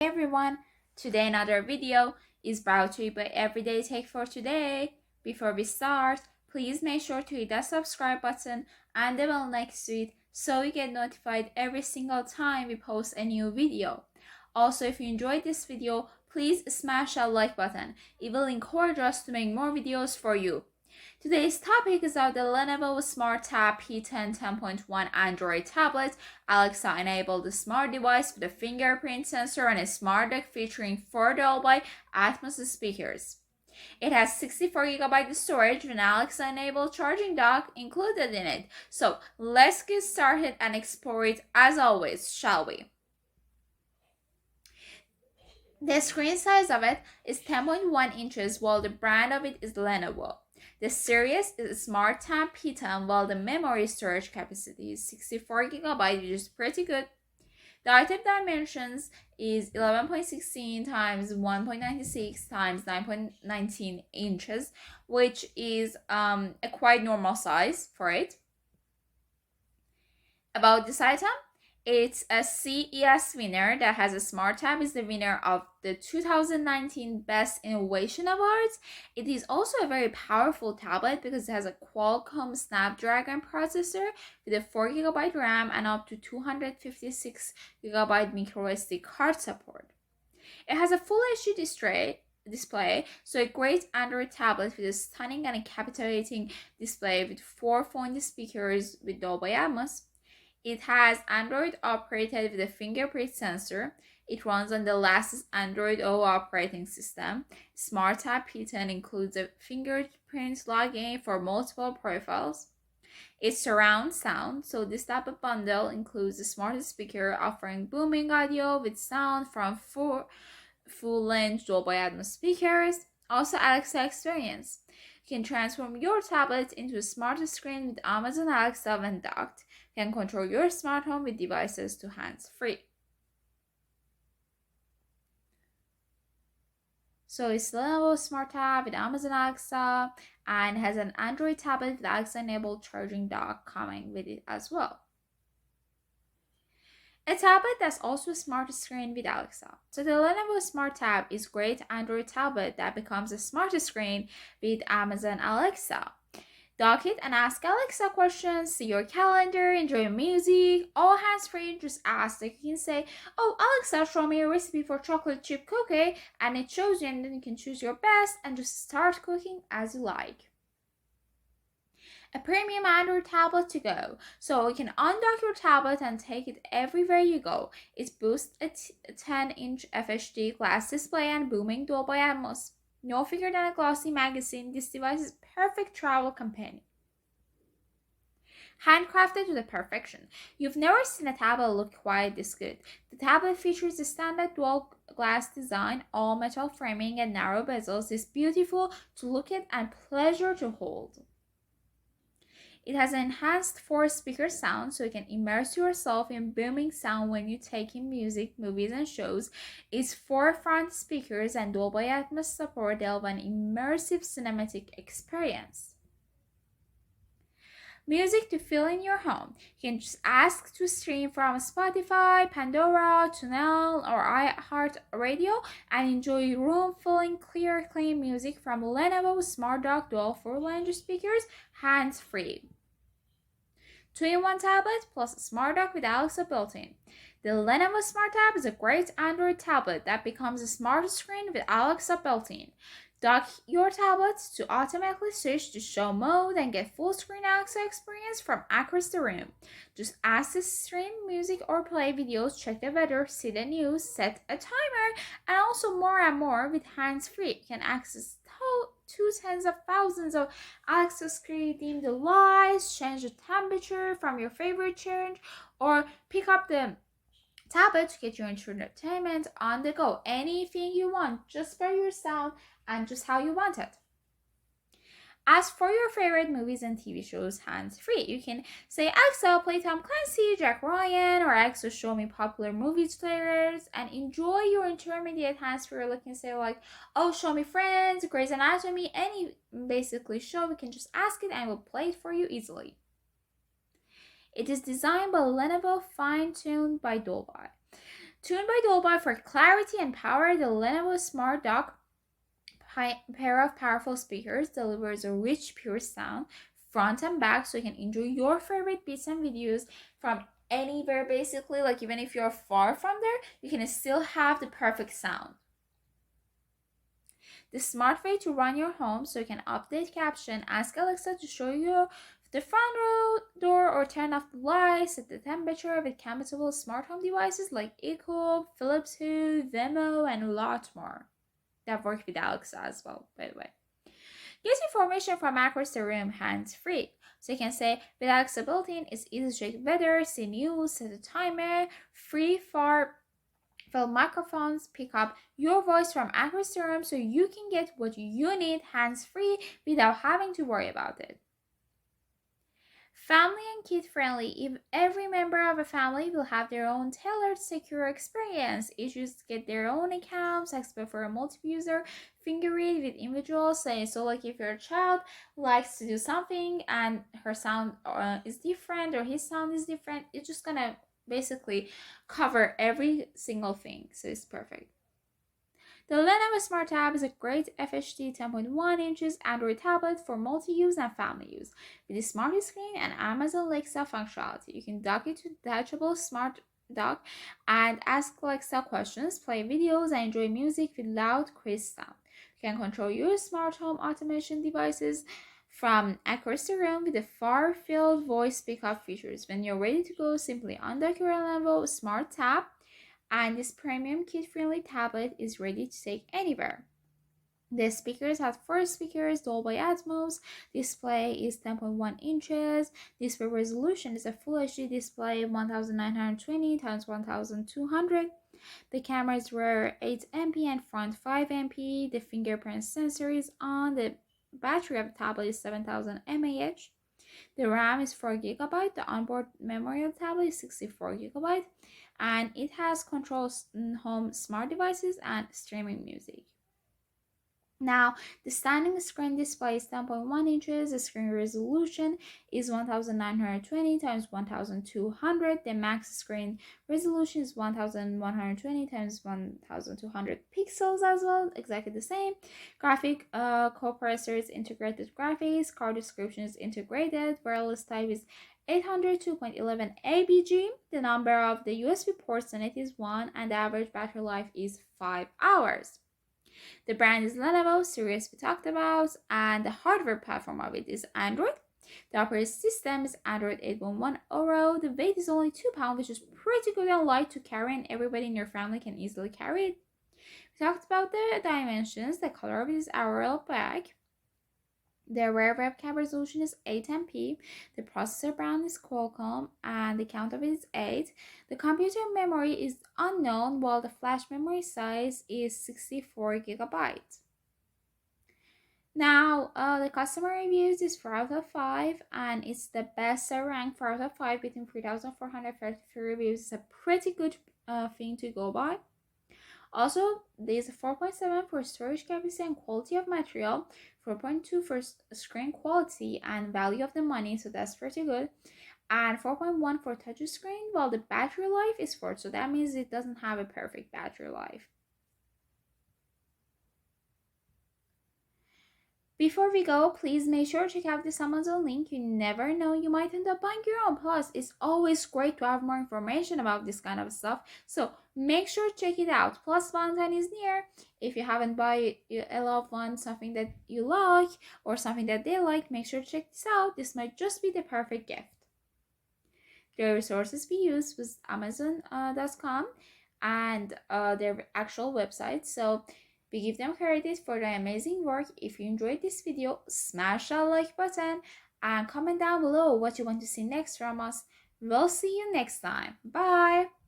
Hey everyone, today another video is brought to you by Everyday Tech for Today. Before we start, please make sure to hit that subscribe button and the bell next to it so you get notified every single time we post a new video. Also, if you enjoyed this video, please smash that like button. It will encourage us to make more videos for you. Today's topic is about the Lenovo Smart Tab P10 10.1 Android tablet, Alexa-enabled smart device with a fingerprint sensor and a smart dock featuring 4 Dolby Atmos speakers. It has 64GB storage with an Alexa-enabled charging dock included in it. So let's get started and explore it as always, shall we? The screen size of it is 10.1 inches while the brand of it is Lenovo. The series is a Smart Tab P10 while the memory storage capacity is 64GB, which is pretty good. The item dimensions is 11.16 times 1.96 times 9.19 inches, which is a quite normal size for it. About this item, it's a CES winner that has a Smart Tab, is the winner of the 2019 Best Innovation Awards. It is also a very powerful tablet because it has a Qualcomm Snapdragon processor with a 4GB RAM and up to 256GB microSD card support. It has a Full HD display, so a great Android tablet with a stunning and a captivating display with 4 phone speakers with Dolby Atmos. It has Android operated with a fingerprint sensor. It runs on the latest Android O operating system. Smart Tab P10 includes a fingerprint login for multiple profiles. It's surround sound, so this type of bundle includes a smart speaker offering booming audio with sound from 4 full-length Dolby Atmos speakers. Also, Alexa experience. You can transform your tablet into a smart screen with Amazon Alexa when docked. You can control your smart home with devices to hands-free. So it's Lenovo Smart Tab with Amazon Alexa and has an Android tablet with Alexa-enabled charging dock coming with it as well. A tablet that's also a smart screen with Alexa. So the Lenovo Smart Tab is a great Android tablet that becomes a smart screen with Amazon Alexa. Dock it and ask Alexa questions, see your calendar, enjoy music, all hands-free. Just ask. Like you can say, "Oh Alexa, show me a recipe for chocolate chip cookie," and it shows you, and then you can choose your best and just start cooking as you like. A premium Android tablet to go. So you can undock your tablet and take it everywhere you go. It boasts a 10-inch FHD glass display and booming Dolby Atmos. No bigger than a glossy magazine, this device is perfect travel companion. Handcrafted to the perfection. You've never seen a tablet look quite this good. The tablet features a standard dual glass design, all metal framing and narrow bezels. It's beautiful to look at and pleasure to hold. It has an enhanced 4-speaker sound, so you can immerse yourself in booming sound when you take in music, movies, and shows. Its 4 front speakers and Dolby Atmos support deliver an immersive cinematic experience. Music to fill in your home. You can just ask to stream from Spotify, Pandora, TuneIn, or iHeartRadio and enjoy room-filling, clear, clean music from Lenovo Smart Dock Dual 4-language speakers, hands-free. 2-in-1 tablet plus Smart Dock with Alexa built-in. The Lenovo Smart Tab is a great Android tablet that becomes a smart screen with Alexa built-in. Dock your tablets to automatically switch to show mode and get full screen Alexa experience from across the room. Just ask to stream music or play videos, check the weather, see the news, set a timer, and also more and more with hands-free. You can access 2,000 of Alexa screen the lights, change the temperature from your favorite change, or pick up the tablet to get your entertainment on the go. Anything you want, just by your sound and just how you want it. As for your favorite movies and TV shows hands-free, you can say, "Alexa, play Tom Clancy, Jack Ryan," or "Alexa, show me popular movies trailers," and enjoy your intermediate hands-free. You can say like, "Oh, show me Friends, Grey's Anatomy," any basically show. We can just ask it and it will play it for you easily. It is designed by Lenovo, fine-tuned by Dolby. Tuned by Dolby for clarity and power, the Lenovo Smart Dock pair of powerful speakers delivers a rich, pure sound front and back, so you can enjoy your favorite beats and videos from anywhere. Basically, like even if you're far from there, you can still have the perfect sound. The smart way to run your home, so you can update caption, ask Alexa to show you the front row door, or turn off the lights, set the temperature with compatible smart home devices like Echo, Philips Hue, Vimo, and a lot more that work with Alexa as well, by the way. Get information from across the room hands-free. So you can say, with Alexa built-in, it's easy to check weather, see news, set a timer, free far field microphones pick up your voice from across the room, so you can get what you need hands-free without having to worry about it. Family and kid friendly. Every member of a family will have their own tailored secure experience. Each get their own accounts, except for a multi-user finger read with individuals. So like if your child likes to do something and her sound is different or his sound is different, it's just gonna basically cover every single thing. So it's perfect. The Lenovo Smart Tab is a great FHD 10.1 inches Android tablet for multi-use and family use. With a smart screen and Amazon Alexa functionality, you can dock it to detachable smart dock and ask Alexa questions, play videos, and enjoy music with loud, crisp sound. You can control your smart home automation devices from across the room with the far-field voice pickup features. When you're ready to go, simply undock your Lenovo Smart Tab, and this premium kid-friendly tablet is ready to take anywhere. The speakers have 4 speakers, Dolby Atmos, display is 10.1 inches, display resolution is a Full HD display 1920 x 1200. The camera is rear 8MP and front 5MP. The fingerprint sensor is on. The battery of the tablet is 7000 mAh. The RAM is 4GB. The onboard memory of the tablet is 64GB. And it has controls home smart devices and streaming music. Now, the standing screen display is 10.1 inches. The screen resolution is 1920 x 1200. The max screen resolution is 1120 x 1200 pixels as well, exactly the same. Graphic coprocessor is integrated graphics. Card description is integrated. Wireless type is 802.11 ABG. The number of the USB ports in it is 1, and the average battery life is 5 hours. The brand is Lenovo, series we talked about, and the hardware platform of it is Android. The operating system is Android 8.1 Oro. The weight is only 2 pounds, which is pretty good and light to carry, and everybody in your family can easily carry it. We talked about the dimensions. The color of it is Aurora Black. The rear webcam resolution is 8MP. The processor brand is Qualcomm, and the count of it is 8. The computer memory is unknown, while the flash memory size is 64GB. Now, the customer reviews is 4 out of 5, and it's the best rank 4 out of 5 between 3,433 reviews. It's a pretty good thing to go by. Also, there's a 4.7 for storage capacity and quality of material, 4.2 for screen quality and value of the money, so that's pretty good, and 4.1 for touch screen, while the battery life is 4, so that means it doesn't have a perfect battery life. Before we go, please make sure to check out this Amazon link. You never know, you might end up buying your own. Plus, it's always great to have more information about this kind of stuff, so make sure to check it out. Plus, Valentine is near. If you haven't bought a loved one something that you like or something that they like, make sure to check this out. This might just be the perfect gift. The resources we use was Amazon.com and their actual website, so we give them credit for their amazing work. If you enjoyed this video, smash that like button and comment down below what you want to see next from us. We'll see you next time. Bye!